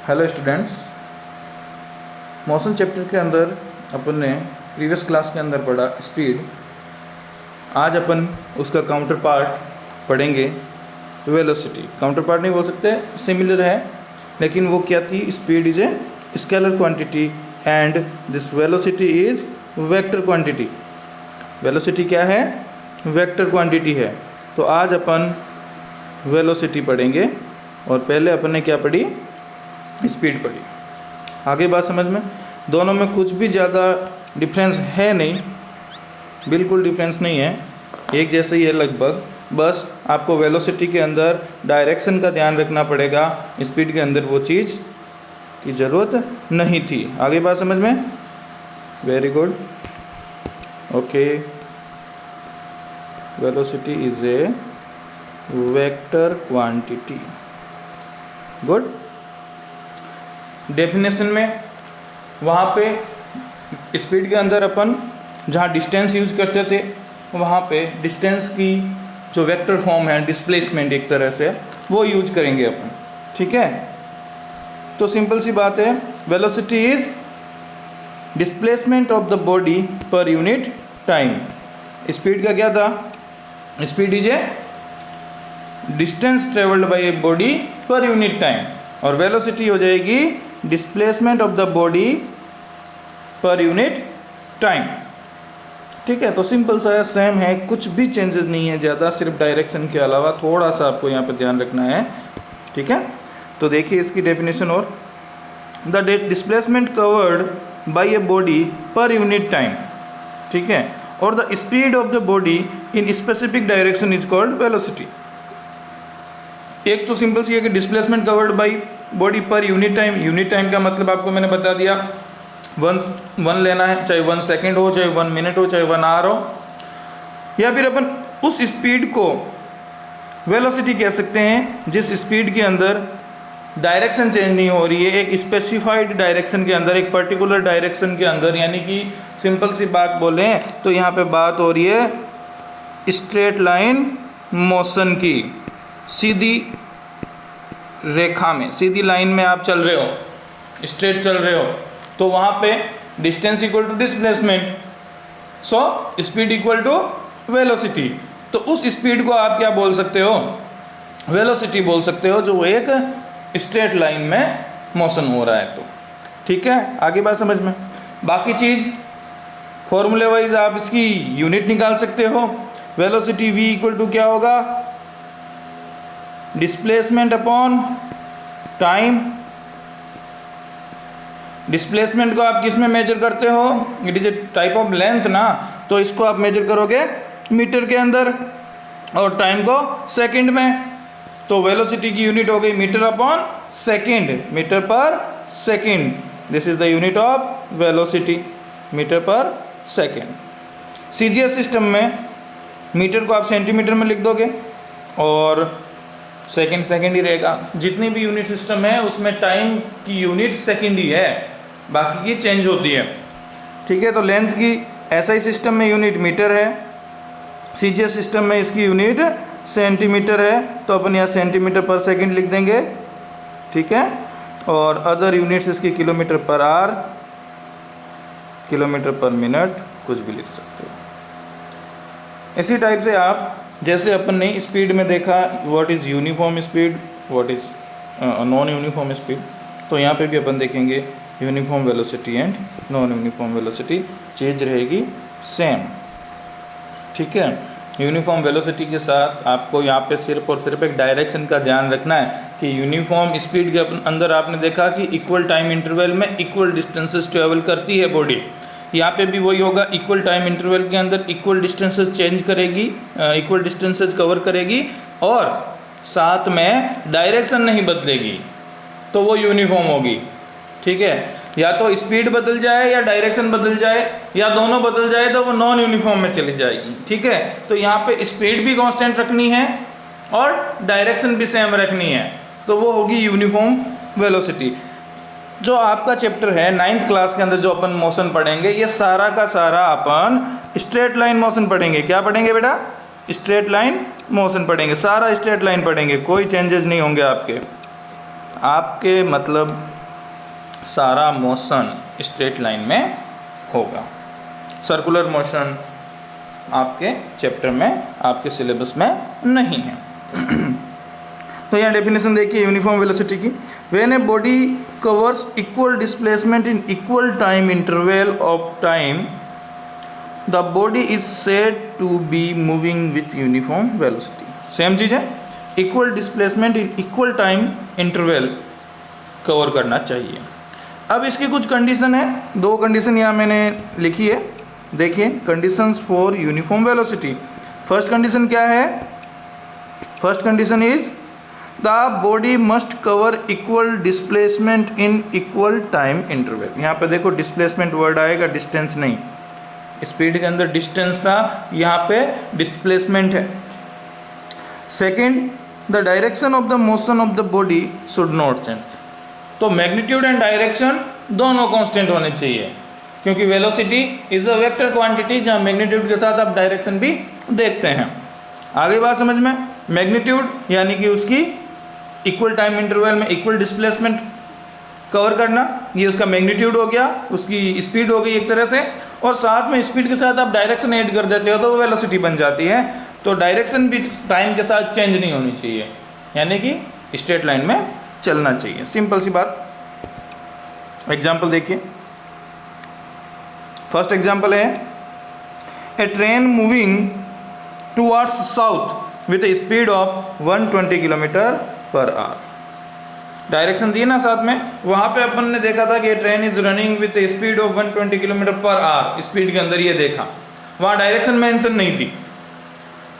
Hello students, motion chapter के अंदर अपन ने प्रीवियस क्लास के अंदर पढ़ा स्पीड। आज अपन उसका काउंटर पार्ट पढ़ेंगे वेलोसिटी। काउंटर पार्ट नहीं बोल सकते, सिमिलर है, लेकिन वो क्या थी? Speed is a scalar quantity and this velocity is vector quantity. Velocity क्या है? वेक्टर क्वांटिटी है। तो आज अपन वेलोसिटी पढ़ेंगे और पहले अपन ने क्या पढ़ी? स्पीड पढ़ी। आगे बात समझ में? दोनों में कुछ भी ज़्यादा डिफरेंस है नहीं, बिल्कुल डिफरेंस नहीं है, एक जैसे ही है लगभग। बस आपको वेलोसिटी के अंदर डायरेक्शन का ध्यान रखना पड़ेगा, स्पीड के अंदर वो चीज़ की ज़रूरत नहीं थी। आगे बात समझ में? Very good, okay. Velocity is a vector quantity. Good. Definition में वहाँ पे स्पीड के अंदर अपन जहाँ डिस्टेंस यूज करते थे, वहाँ पे डिस्टेंस की जो वेक्टर फॉर्म है, डिस्प्लेसमेंट एक तरह से, वो यूज करेंगे अपन। ठीक है? तो सिंपल सी बात है, velocity is displacement of the body पर यूनिट टाइम। स्पीड का क्या था? Speed is A distance travelled by a body पर यूनिट टाइम, और वेलोसिटी हो जाएगी डिस्प्लेसमेंट ऑफ द बॉडी पर यूनिट टाइम। ठीक है? तो सिंपल सा है, सेम है, कुछ भी चेंजेस नहीं है ज़्यादा, सिर्फ डायरेक्शन के अलावा थोड़ा सा आपको यहाँ पे ध्यान रखना है। ठीक है? तो देखिए इसकी डेफिनेशन, और the displacement covered by a body पर यूनिट टाइम। ठीक है? और the speed of the body in specific direction is called velocity. एक तो सिंपल सी है कि डिस्प्लेसमेंट कवर्ड बाय बॉडी पर यूनिट टाइम। यूनिट टाइम का मतलब आपको मैंने बता दिया, वन लेना है, चाहे 1 सेकेंड हो, चाहे 1 मिनट हो, चाहे 1 आवर हो, या फिर अपन उस स्पीड को वेलोसिटी कह सकते हैं जिस स्पीड के अंदर डायरेक्शन चेंज नहीं हो रही है, एक स्पेसिफाइड डायरेक्शन के अंदर, एक पर्टिकुलर डायरेक्शन के अंदर। यानी कि सिंपल सी बात बोलें तो यहाँ पे बात हो रही है स्ट्रेट लाइन मोशन की। सीधी रेखा में, सीधी लाइन में आप चल रहे हो, स्ट्रेट चल रहे हो, तो वहाँ पे distance equal to displacement, so speed equal to velocity. तो उस स्पीड को आप क्या बोल सकते हो? वेलोसिटी बोल सकते हो, जो एक स्ट्रेट लाइन में मोशन हो रहा है। तो ठीक है, आगे बात समझ में? बाकी चीज़ फॉर्मूले वाइज आप इसकी यूनिट निकाल सकते हो। वेलोसिटी v इक्वल टू क्या होगा? Displacement upon time. डिस्प्लेसमेंट को आप किस में मेजर करते हो? It is a type of length ना, तो इसको आप मेजर करोगे मीटर के अंदर, और टाइम को सेकंड में। तो वेलोसिटी की यूनिट हो गई मीटर अपॉन सेकंड, मीटर पर second. This is the unit of velocity, metre पर सेकंड। सीजीएस सिस्टम में मीटर को आप सेंटीमीटर में लिख दोगे और सेकंड ही रहेगा। जितनी भी यूनिट सिस्टम है उसमें टाइम की यूनिट सेकंड ही है, बाकी की चेंज होती है। ठीक है? तो लेंथ की एसआई सिस्टम में यूनिट मीटर है, सीजीएस सिस्टम में इसकी यूनिट सेंटीमीटर है, तो अपन यहाँ सेंटीमीटर पर सेकंड लिख देंगे। ठीक है? और अदर यूनिट्स इसकी किलोमीटर पर आवर, किलोमीटर पर मिनट, कुछ भी लिख सकते हो। इसी टाइप से आप, जैसे अपन ने स्पीड में देखा what is uniform speed, what is non uniform speed, तो यहाँ पे भी अपन देखेंगे uniform velocity and non uniform velocity, चीज़ रहेगी सेम। ठीक है? यूनिफॉर्म वेलोसिटी के साथ आपको यहाँ पे सिर्फ और सिर्फ एक डायरेक्शन का ध्यान रखना है कि यूनिफॉर्म स्पीड के अंदर आपने देखा कि इक्वल टाइम इंटरवल में इक्वल डिस्टेंसेस ट्रेवल करती है बॉडी। यहाँ पे भी वही होगा, इक्वल टाइम इंटरवल के अंदर इक्वल डिस्टेंसेस चेंज करेगी, इक्वल डिस्टेंसेस कवर करेगी, और साथ में डायरेक्शन नहीं बदलेगी, तो वो यूनिफॉर्म होगी। ठीक है? या तो स्पीड बदल जाए या डायरेक्शन बदल जाए या दोनों बदल जाए तो वो नॉन यूनिफॉर्म में चली जाएगी। ठीक है? तो यहाँ पे स्पीड भी कांस्टेंट रखनी है और डायरेक्शन भी सेम रखनी है, तो वो होगी यूनिफॉर्म वेलोसिटी। जो आपका चैप्टर है 9th क्लास के अंदर जो अपन मोशन पढ़ेंगे, ये सारा का सारा अपन स्ट्रेट लाइन मोशन पढ़ेंगे। क्या पढ़ेंगे बेटा? स्ट्रेट लाइन मोशन पढ़ेंगे, सारा स्ट्रेट लाइन पढ़ेंगे, कोई चेंजेस नहीं होंगे आपके मतलब सारा मोशन स्ट्रेट लाइन में होगा। सर्कुलर मोशन आपके चैप्टर में, आपके सिलेबस में नहीं है। तो यहाँ डेफिनेशन देखिए यूनिफॉर्म वेलोसिटी की। When a body covers equal displacement in equal time interval of time, the body is said to be moving with uniform velocity. Same चीज़ है, equal displacement in equal time interval cover करना चाहिए। अब इसकी कुछ condition है, दो condition यहाँ मैंने लिखी है, देखिए conditions for uniform velocity. First condition क्या है? First condition is the body must cover equal displacement in equal time interval. यहाँ पे देखो डिस्प्लेसमेंट वर्ड आएगा, डिस्टेंस नहीं। स्पीड के अंदर डिस्टेंस था, यहाँ पे डिस्प्लेसमेंट है। Second, the direction of the motion of the body should not change. तो मैग्नीट्यूड एंड डायरेक्शन दोनों कांस्टेंट होने चाहिए, क्योंकि velocity is a vector quantity, जहाँ मैग्नीट्यूड के साथ आप डायरेक्शन भी देखते हैं। आगे बात समझ में? मैग्नीट्यूड यानी कि उसकी इक्वल टाइम इंटरवल में इक्वल डिस्प्लेसमेंट कवर करना, ये उसका मैग्नीट्यूड हो गया, उसकी स्पीड हो गई एक तरह से, और साथ में स्पीड के साथ आप डायरेक्शन ऐड कर देते हो तो वो वेलोसिटी बन जाती है। तो डायरेक्शन भी टाइम के साथ चेंज नहीं होनी चाहिए, यानी कि स्ट्रेट लाइन में चलना चाहिए। सिंपल सी बात। एग्जाम्पल देखिए, फर्स्ट एग्जाम्पल है a train moving towards south with a speed of 120 kilometre per hour. Direction दी ना साथ में, वहाँ पे अपन ने देखा था कि train is running with a speed of 120 kilometre per our. Speed के अंदर ये देखा, वहाँ डायरेक्शन मेंशन नहीं थी,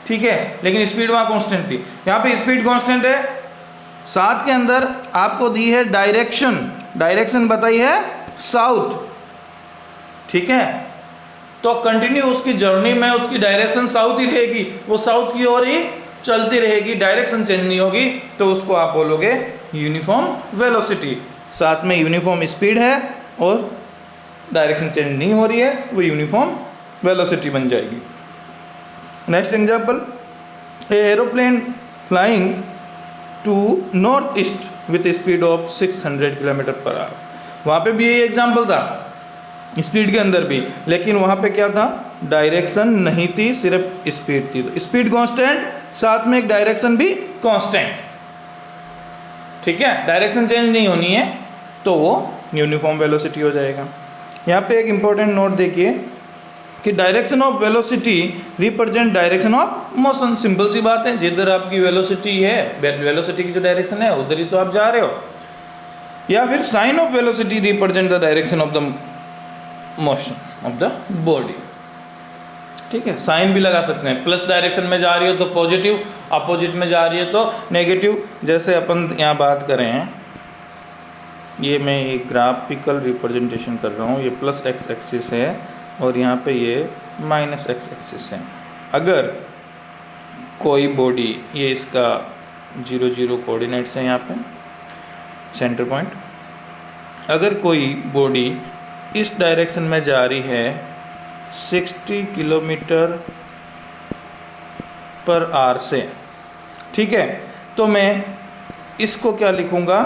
ठीक है, लेकिन स्पीड वहाँ कांस्टेंट थी। यहाँ पे स्पीड कांस्टेंट है, साथ के अंदर आपको दी है डायरेक्शन, डायरेक्शन बताई है साउथ, ठीक है। तो कंटिन्यू उसकी जर्नी में उसकी डायरेक्शन साउथ ही रहेगी, वो साउथ की ओर ही चलती रहेगी, डायरेक्शन चेंज नहीं होगी, तो उसको आप बोलोगे यूनिफॉर्म वेलोसिटी। साथ में यूनिफॉर्म स्पीड है और डायरेक्शन चेंज नहीं हो रही है, वो यूनिफॉर्म वेलोसिटी बन जाएगी। Next example, aeroplane flying to north east with speed of 600 kilometre per hour. वहाँ पे भी यही एग्जाम्पल था, स्पीड के अंदर भी, लेकिन वहाँ पे क्या था? डायरेक्शन नहीं थी, सिर्फ स्पीड थी। तो स्पीड कांस्टेंट, साथ में एक डायरेक्शन भी कांस्टेंट, ठीक है, डायरेक्शन चेंज नहीं होनी है, तो वो यूनिफॉर्म वेलोसिटी हो जाएगा। यहाँ पे एक इंपॉर्टेंट नोट देखिए कि direction of velocity represent direction of motion. Simple सी बात है, जिधर आपकी वेलोसिटी है, वेलोसिटी की जो डायरेक्शन है उधर ही तो आप जा रहे हो। या फिर sign of velocity represent the direction of the motion of the body, ठीक है। साइन भी लगा सकते हैं, प्लस डायरेक्शन में जा रही हो तो पॉजिटिव, अपोजिट में जा रही है तो नेगेटिव। जैसे अपन यहाँ बात करें, ये मैं एक ग्राफिकल रिप्रेजेंटेशन कर रहा हूँ, ये प्लस एक्स एक्सिस है और यहाँ पे ये माइनस एक्स एक्सिस है। अगर कोई बॉडी, ये इसका 0 0 कोऑर्डिनेट्स है यहाँ पे सेंटर पॉइंट, अगर कोई बॉडी इस डायरेक्शन में जा रही है 60 किलोमीटर पर आवर से, ठीक है, तो मैं इसको क्या लिखूँगा?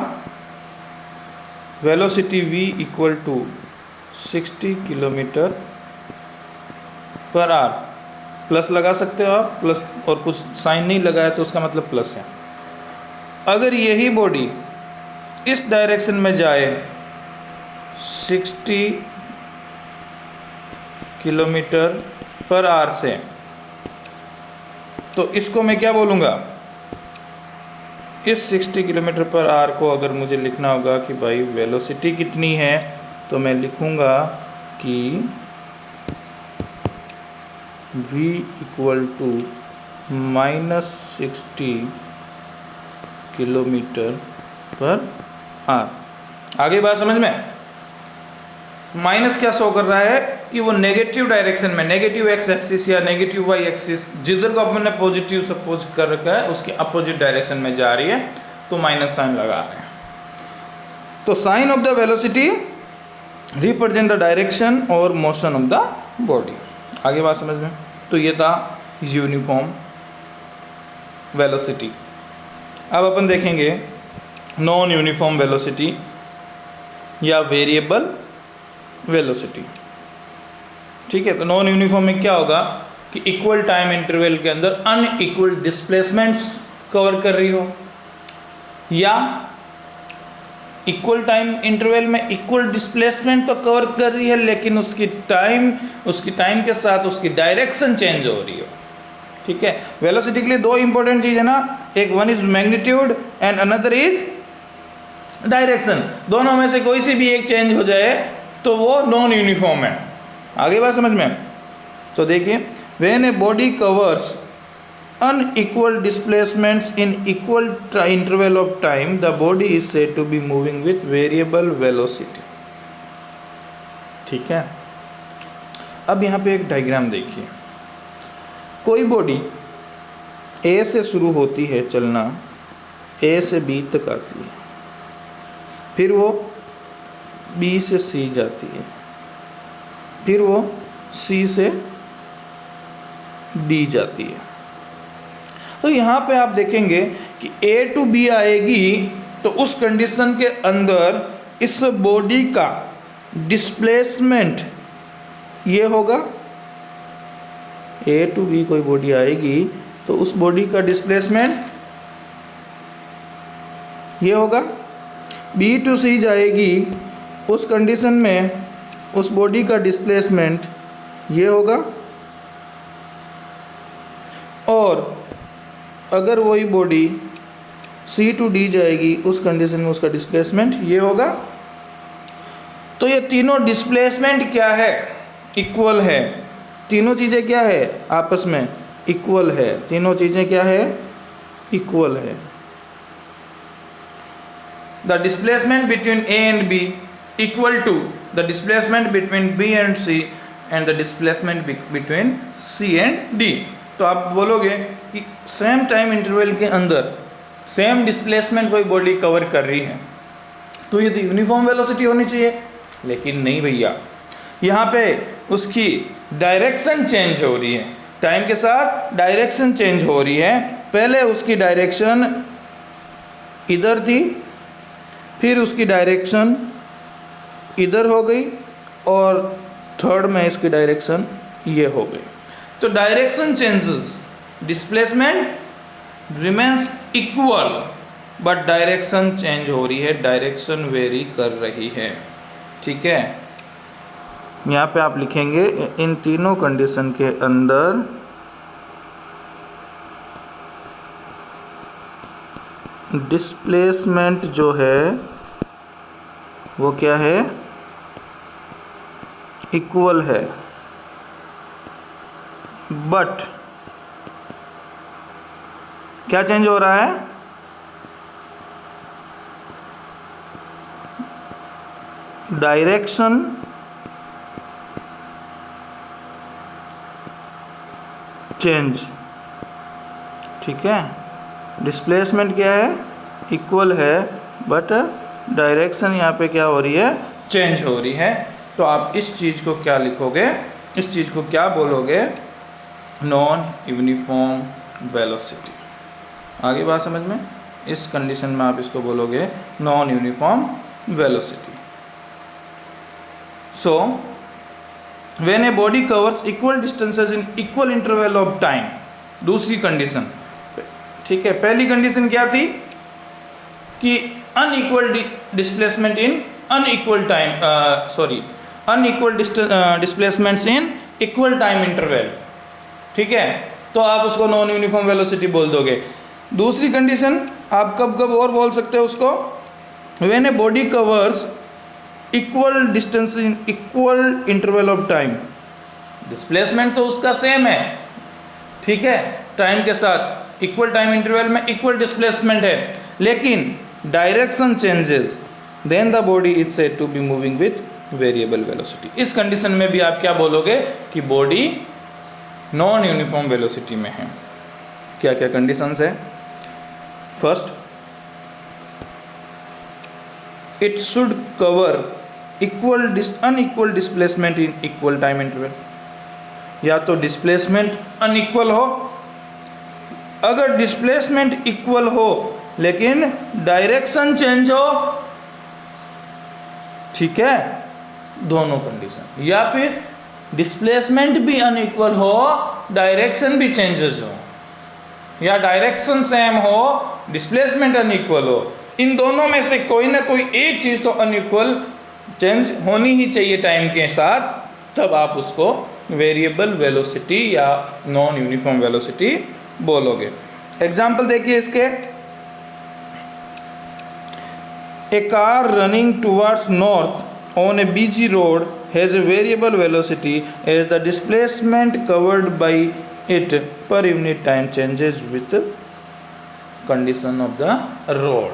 Velocity v equal to 60 kilometre per hour. Plus लगा सकते हो आप, प्लस, और कुछ साइन नहीं लगाया तो उसका मतलब प्लस है। अगर यही बॉडी इस डायरेक्शन में जाए 60 किलोमीटर पर आवर से, तो इसको मैं क्या बोलूँगा? इस 60 किलोमीटर पर आवर को अगर मुझे लिखना होगा कि भाई वेलोसिटी कितनी है, तो मैं लिखूँगा कि v equal to -60 kilometre per hour. आगे बात समझ में? माइनस क्या शो कर रहा है कि वो नेगेटिव डायरेक्शन में, नेगेटिव एक्स एक्सिस या नेगेटिव वाई एक्सिस, जिधर को अपन ने पॉजिटिव सपोज कर रखा है उसके अपोजिट डायरेक्शन में जा रही है, तो माइनस साइन लगा रहे हैं। तो sign of the velocity represent the direction और मोशन ऑफ द बॉडी। आगे बात समझ में? तो ये था यूनिफॉर्म वेलोसिटी। अब अपन देखेंगे नॉन यूनिफॉर्म वेलोसिटी। या वेरिएबल वेलोसिटी। ठीक है, तो नॉन यूनिफॉर्म में क्या होगा कि इक्वल टाइम इंटरवल के अंदर अनइक्वल डिस्प्लेसमेंट्स कवर कर रही हो, या इक्वल टाइम इंटरवल में इक्वल डिस्प्लेसमेंट तो कवर कर रही है लेकिन उसकी टाइम के साथ उसकी डायरेक्शन चेंज हो रही हो। ठीक है, वेलोसिटी के लिए दो इंपॉर्टेंट चीज है ना, एक one is magnitude and another is direction. दोनों में से कोई सी भी एक चेंज हो जाए तो वो नॉन यूनिफॉर्म है। आगे बात समझ में? तो देखिए, when a body covers unequal displacements in equal interval of time, the body is said to be moving with variable velocity। ठीक है, अब यहाँ पे एक डायग्राम देखिए। कोई बॉडी ए से शुरू होती है चलना, ए से बी तक आती है, फिर वो बी से सी जाती है, फिर वो सी से डी जाती है। तो यहाँ पे आप देखेंगे कि ए टू बी आएगी तो उस कंडीशन के अंदर इस बॉडी का डिस्प्लेसमेंट ये होगा। ए टू बी कोई बॉडी आएगी तो उस बॉडी का डिस्प्लेसमेंट ये होगा। बी टू सी जाएगी, उस कंडीशन में उस बॉडी का डिस्प्लेसमेंट ये होगा। और अगर वही बॉडी सी टू डी जाएगी, उस कंडीशन में उसका डिस्प्लेसमेंट ये होगा। तो ये तीनों डिस्प्लेसमेंट क्या है? इक्वल है। तीनों चीज़ें क्या है? आपस में इक्वल है। तीनों चीज़ें क्या है? इक्वल है। The displacement between A and B equal to the displacement between B and C and the displacement between C and D. तो आप बोलोगे कि सेम टाइम इंटरवल के अंदर सेम डिस्प्लेसमेंट कोई बॉडी कवर कर रही है तो ये तो यूनिफॉर्म वेलोसिटी होनी चाहिए, लेकिन नहीं भैया, यहाँ पे उसकी डायरेक्शन चेंज हो रही है। टाइम के साथ डायरेक्शन चेंज हो रही है। पहले उसकी डायरेक्शन इधर थी, फिर उसकी डायरेक्शन इधर हो गई, और थर्ड में इसकी डायरेक्शन ये हो गई। तो direction changes, displacement remains equal, but direction change हो रही है, डायरेक्शन वेरी कर रही है। ठीक है, यहाँ पे आप लिखेंगे इन तीनों कंडीशन के अंदर डिस्प्लेसमेंट जो है वो क्या है? इक्वल है, बट क्या चेंज हो रहा है? Direction change. ठीक है, डिस्प्लेसमेंट क्या है? इक्वल है, बट डायरेक्शन यहाँ पे क्या हो रही है? चेंज हो रही है। तो आप इस चीज़ को क्या लिखोगे? इस चीज़ को क्या बोलोगे? Non uniform velocity. आगे बात समझ में? इस कंडीशन में आप इसको बोलोगे non uniform velocity. So when a body covers equal distances in equal interval of time. दूसरी कंडीशन, ठीक है, पहली कंडीशन क्या थी कि unequal displacement in unequal time, unequal displacements in equal time interval. ठीक है, तो आप उसको नॉन यूनिफॉर्म वेलोसिटी बोल दोगे। दूसरी कंडीशन आप कब कब और बोल सकते हो उसको? When a body covers equal distance in equal interval of time. Displacement तो उसका सेम है, ठीक है, टाइम के साथ इक्वल टाइम इंटरवल में इक्वल डिस्प्लेसमेंट है, लेकिन direction changes, then the body is said to be moving with variable velocity. इस कंडीशन में भी आप क्या बोलोगे कि बॉडी नॉन यूनिफॉर्म वेलोसिटी में है। क्या क्या कंडीशंस है? First, it should cover unequal displacement in equal time interval. या तो डिस्प्लेसमेंट अनइक्वल हो, अगर डिस्प्लेसमेंट इक्वल हो लेकिन डायरेक्शन चेंज हो, ठीक है, दोनों कंडीशन। या फिर डिस्प्लेसमेंट भी अनइक्वल हो, डायरेक्शन भी चेंजेस हो, या डायरेक्शन सेम हो, डिस्प्लेसमेंट अनइक्वल हो, इन दोनों में से कोई ना कोई एक चीज़ तो अनइक्वल चेंज होनी ही चाहिए टाइम के साथ, तब आप उसको वेरिएबल वेलोसिटी या नॉन यूनिफॉर्म वेलोसिटी बोलोगे। एग्जाम्पल देखिए इसके, a car running towards north on a busy road has a variable velocity as the displacement covered by it per unit time changes with condition of the road.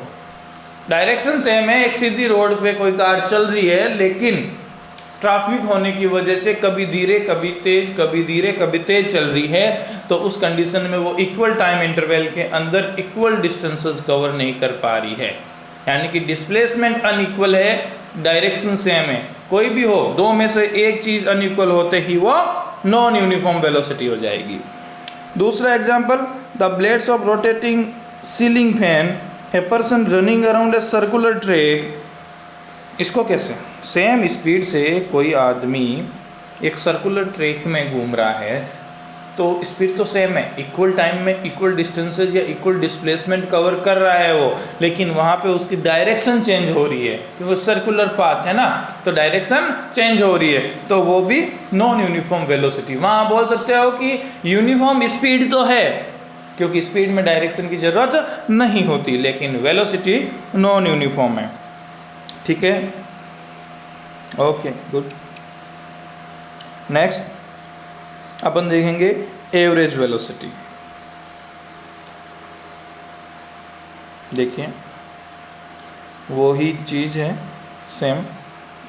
Direction same है, एक सीधी road पे कोई car चल रही है, लेकिन traffic होने की वजह से कभी धीरे कभी तेज, कभी धीरे कभी तेज चल रही है, तो उस कंडीशन में वो इक्वल टाइम इंटरवल के अंदर इक्वल डिस्टेंसेस कवर नहीं कर पा रही है, यानी कि डिस्प्लेसमेंट अनइक्वल है, डायरेक्शन सेम है। कोई भी हो, दो में से एक चीज़ अनइक्वल होते ही वो नॉन यूनिफॉर्म वेलोसिटी हो जाएगी। दूसरा example, the blades of rotating ceiling fan, a person running around a circular track. इसको कैसे, सेम स्पीड से कोई आदमी एक सर्कुलर ट्रैक में घूम रहा है, तो स्पीड तो सेम है, इक्वल टाइम में इक्वल डिस्टेंसेस या इक्वल डिस्प्लेसमेंट कवर कर रहा है वो, लेकिन वहाँ पे उसकी डायरेक्शन चेंज हो रही है, क्योंकि सर्कुलर पाथ है ना, तो डायरेक्शन चेंज हो रही है, तो वो भी नॉन यूनिफॉर्म वेलोसिटी। वहाँ बोल सकते हो कि यूनिफॉर्म स्पीड तो है, क्योंकि स्पीड में डायरेक्शन की ज़रूरत नहीं होती, लेकिन वेलोसिटी नॉन यूनिफॉर्म है। ठीक है, ओके गुड। नेक्स्ट अपन देखेंगे एवरेज वेलोसिटी। देखिए वो ही चीज़ है सेम।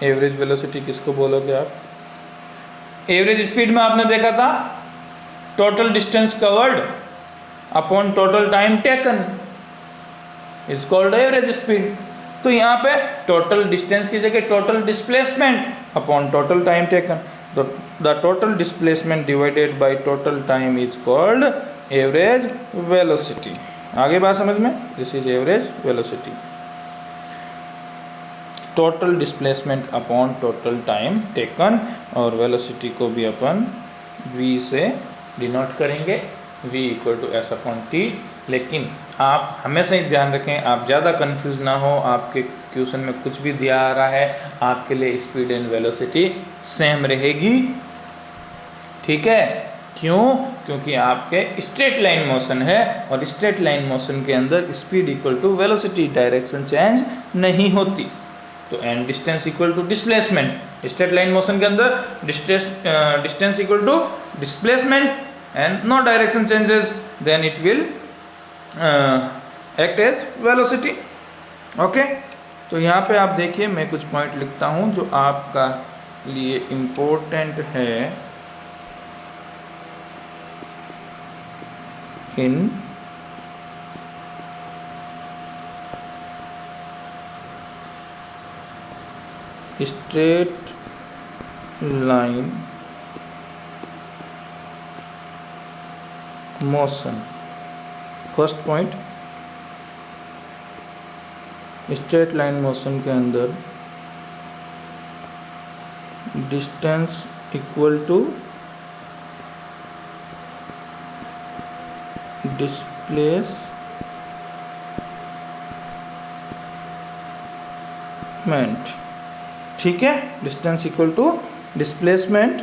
एवरेज वेलोसिटी किसको बोलोगे आप? एवरेज स्पीड में आपने देखा था total distance covered upon total time taken is called average speed. तो यहाँ पे टोटल डिस्टेंस की जगह total displacement upon total time taken, the total displacement divided by total time is called average velocity. आगे बात समझ में, this is average velocity. Total displacement upon total time taken, और वेलोसिटी को भी अपन v से डिनोट करेंगे, v equal to S upon T. लेकिन आप हमेशा ही ध्यान रखें, आप ज़्यादा कंफ्यूज ना हो, आपके क्वेश्चन में कुछ भी दिया आ रहा है, आपके लिए स्पीड एंड वेलोसिटी सेम रहेगी। ठीक है, क्यों? क्योंकि आपके स्ट्रेट लाइन मोशन है, और स्ट्रेट लाइन मोशन के अंदर speed equal to velocity, direction change नहीं होती। तो and distance equal to displacement, straight line motion के अंदर distance equal to displacement and no direction changes, then it will act as velocity. Okay, तो यहाँ पे आप देखिए मैं कुछ पॉइंट लिखता हूँ जो आपका लिए इम्पोर्टेंट है इन straight line motion. First point, straight line motion के अंदर डिस्टेंस इक्वल टू डिस्प्लेसमेंट। ठीक है, डिस्टेंस इक्वल टू डिस्प्लेसमेंट।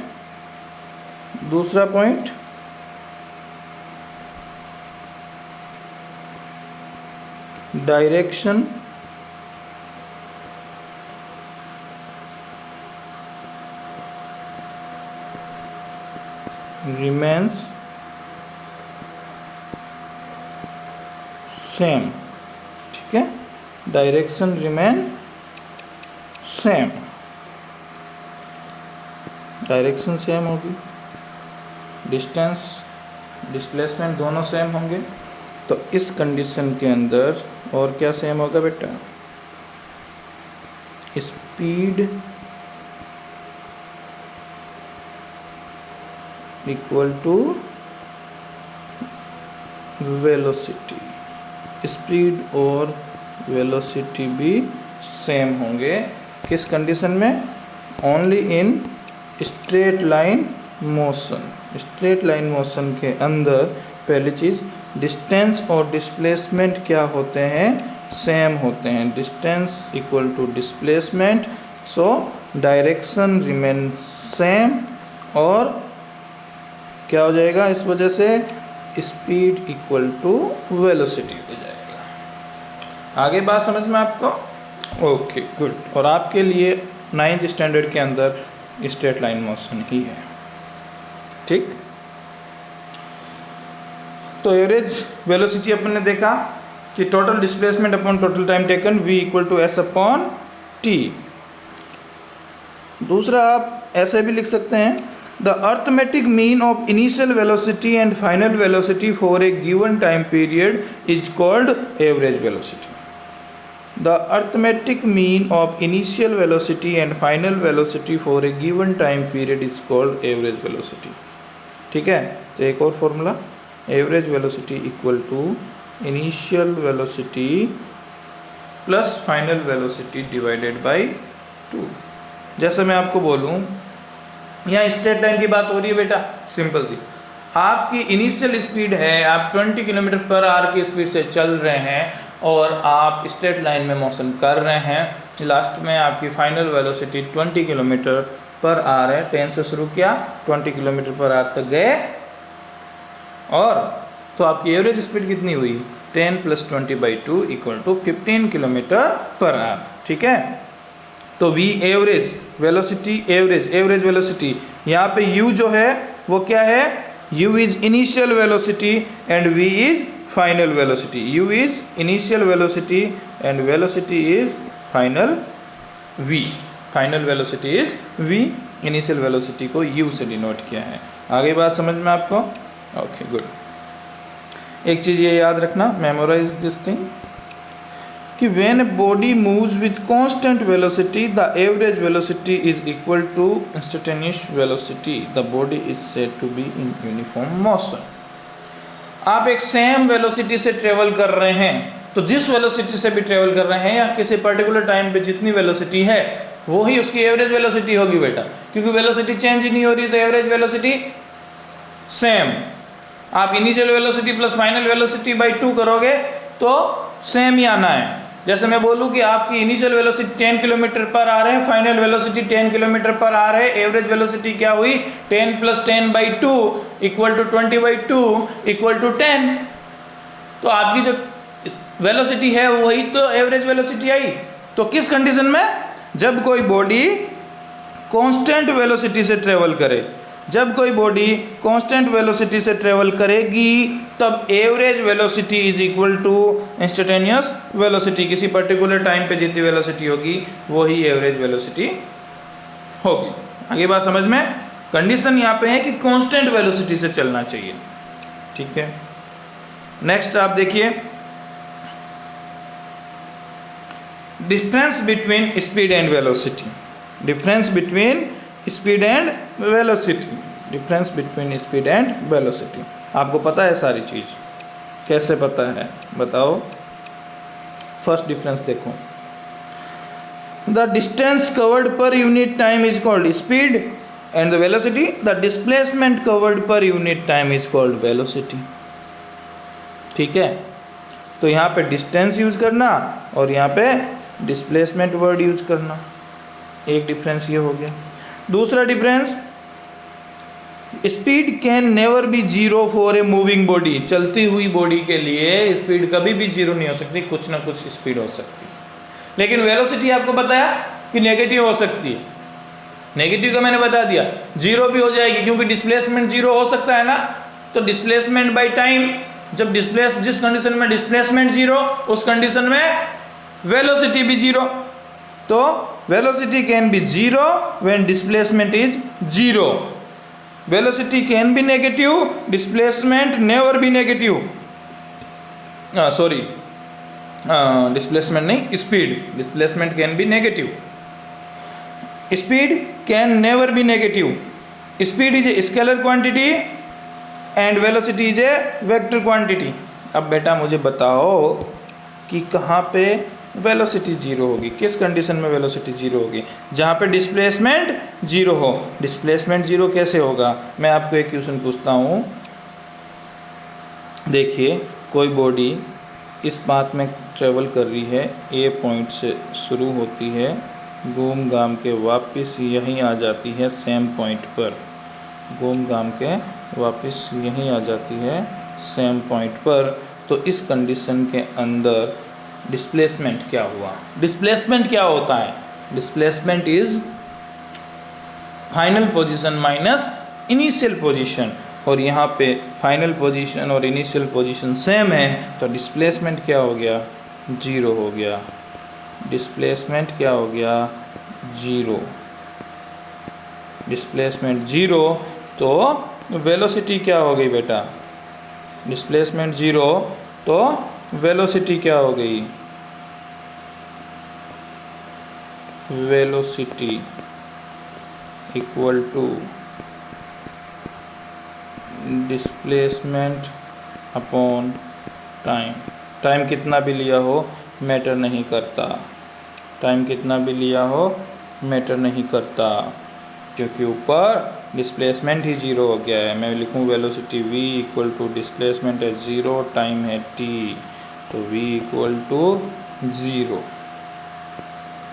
दूसरा पॉइंट, डायरेक्शन remains सेम। ठीक है, direction remain same, direction same होगी, डिस्टेंस डिस्प्लेसमेंट दोनों सेम होंगे। तो इस कंडीशन के अंदर और क्या सेम होगा बेटा? Speed equal to velocity, speed और वेलोसिटी भी सेम होंगे। किस कंडीशन में? Only in straight line motion. Straight line motion के अंदर पहली चीज़ डिस्टेंस और डिस्प्लेसमेंट क्या होते हैं? सेम होते हैं। Distance equal to displacement, so direction remain same, और क्या हो जाएगा इस वजह से? स्पीड इक्वल टू वेलोसिटी हो जाएगा। आगे बात समझ में आपको? Okay good. और आपके लिए 9th स्टैंडर्ड के अंदर स्ट्रेट लाइन मोशन ही है, ठीक। तो एवरेज वेलोसिटी अपन ने देखा कि total displacement upon total time taken v equal to S upon T. दूसरा आप ऐसे भी लिख सकते हैं, the arithmetic mean of initial velocity and final velocity for a given time period is called average velocity. The arithmetic mean of initial velocity and final velocity for a given time period is called average velocity, ठीक है। तो एक और formula, average velocity equal to initial velocity plus final velocity divided by 2। जैसे मैं आपको बोलूँ, यहाँ स्ट्रेट लाइन की बात हो रही है बेटा, सिंपल सी। आपकी इनिशियल स्पीड है, आप 20 किलोमीटर पर आवर की स्पीड से चल रहे हैं और आप स्ट्रेट लाइन में मोशन कर रहे हैं। लास्ट में आपकी final velocity 20 kilometre per hour है। 10 से शुरू किया, 20 किलोमीटर पर आवर तक गए, और तो आपकी एवरेज स्पीड कितनी हुई? 10 + 20/2 equal to 15 kilometre per hour, ठीक है। तो v average velocity, average velocity, यहाँ पे u जो है वो क्या है? u is initial velocity and v is final velocity. u is initial velocity and velocity is final v। Final velocity is v, initial velocity को u से denote किया है। आगे बात समझ में आपको? Okay good. एक चीज़ ये याद रखना, मेमोराइज दिस थिंग, कि when a body moves with constant velocity the average velocity is equal to instantaneous velocity. The body is said to be in uniform motion. आप एक सेम वेलोसिटी से travel कर रहे हैं, तो जिस वेलोसिटी से भी ट्रेवल कर रहे हैं या किसी पर्टिकुलर टाइम पे जितनी वेलोसिटी है वही उसकी एवरेज वेलोसिटी होगी बेटा, क्योंकि वेलोसिटी चेंज ही नहीं हो रही, तो एवरेज वेलोसिटी सेम। आप initial velocity plus final velocity by 2 करोगे तो सेम ही आना है। जैसे मैं बोलूँ कि आपकी initial velocity 10 kilometre per hour है, final velocity 10 kilometre per hour है, एवरेज वेलोसिटी क्या हुई? 10 + 10/2 इक्वल टू 20/2 इक्वल टू 10। तो आपकी जो वेलोसिटी है वही तो एवरेज वेलोसिटी आई। तो किस कंडीशन में? जब कोई बॉडी कांस्टेंट वेलोसिटी से ट्रेवल करे, जब कोई बॉडी कांस्टेंट वेलोसिटी से ट्रेवल करेगी तब average velocity is equal to instantaneous velocity. किसी पर्टिकुलर टाइम पे जितनी वेलोसिटी होगी वही एवरेज वेलोसिटी होगी। आगे बात समझ में? कंडीशन यहाँ पे है कि कांस्टेंट वेलोसिटी से चलना चाहिए, ठीक है। नेक्स्ट आप देखिए, difference between speed and velocity. Difference between speed and velocity, difference between speed and velocity. आपको पता है सारी चीज़? कैसे पता है बताओ? फर्स्ट डिफरेंस देखो, द डिस्टेंस कवर्ड पर unit time is called speed and the velocity the displacement covered पर unit time is called velocity, ठीक है। तो यहाँ पे डिस्टेंस यूज करना और यहाँ पे डिस्प्लेसमेंट वर्ड यूज करना, एक डिफरेंस ये हो गया। दूसरा difference, speed can never B zero for a moving body. चलती हुई बॉडी के लिए स्पीड कभी भी जीरो नहीं हो सकती, कुछ ना कुछ स्पीड हो सकती है। लेकिन वेलोसिटी आपको बताया कि नेगेटिव हो सकती है। नेगेटिव का मैंने बता दिया, जीरो भी हो जाएगी क्योंकि डिस्प्लेसमेंट जीरो हो सकता है ना। तो डिस्प्लेसमेंट बाय टाइम, जब जिस कंडीशन में डिस्प्लेसमेंट जीरो उस कंडीशन में वेलोसिटी भी जीरो। तो velocity can be zero when displacement is zero. Velocity can be negative, displacement never be negative. Sorry, displacement नहीं, speed. Displacement can be negative, speed can never be negative. Speed is a scalar quantity and velocity is a vector quantity. अब बेटा मुझे बताओ कि कहाँ पे velocity zero होगी। किस कंडीशन में वेलोसिटी जीरो होगी? जहाँ पे डिस्प्लेसमेंट जीरो हो। डिस्प्लेसमेंट जीरो कैसे होगा? मैं आपको एक क्वेश्चन पूछता हूँ। देखिए, कोई बॉडी इस पाथ में ट्रेवल कर रही है, ए पॉइंट से शुरू होती है, घूम घाम के वापस यहीं आ जाती है सेम पॉइंट पर, घूम घाम के वापस यहीं आ जाती है सेम पॉइंट पर। तो इस कंडीशन के अंदर डिस्प्लेसमेंट क्या हुआ? डिस्प्लेसमेंट क्या होता है? Displacement is final position minus initial position, और यहाँ पे फाइनल पोजीशन और इनिशियल पोजीशन सेम है, तो डिस्प्लेसमेंट क्या हो गया? जीरो हो गया। डिस्प्लेसमेंट क्या हो गया? जीरो। डिस्प्लेसमेंट जीरो, तो वेलोसिटी क्या हो गई बेटा? डिस्प्लेसमेंट जीरो, तो वेलोसिटी क्या हो गई? Velocity equal to displacement upon time. Time कितना भी लिया हो मैटर नहीं करता, टाइम कितना भी लिया हो मैटर नहीं करता, क्योंकि ऊपर डिस्प्लेसमेंट ही जीरो हो गया है। मैं लिखूँ velocity v equal to displacement है ज़ीरो, टाइम है t, तो v इक्वल टू ज़ीरो।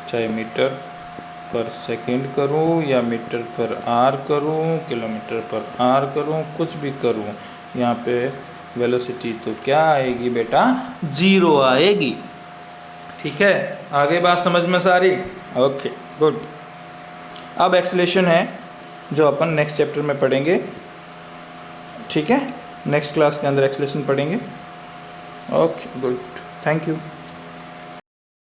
चाहे मीटर पर सेकंड करूँ या मीटर पर आर करूँ, किलोमीटर पर आर करूँ, कुछ भी करूँ, यहाँ पे वेलोसिटी तो क्या आएगी बेटा? जीरो आएगी। ठीक है, आगे बात समझ में सारी? Okay good. अब एक्सेलेरेशन है जो अपन नेक्स्ट चैप्टर में पढ़ेंगे। ठीक है, नेक्स्ट क्लास के अंदर एक्सेलेरेशन पढ़ेंगे। Okay good, thank you.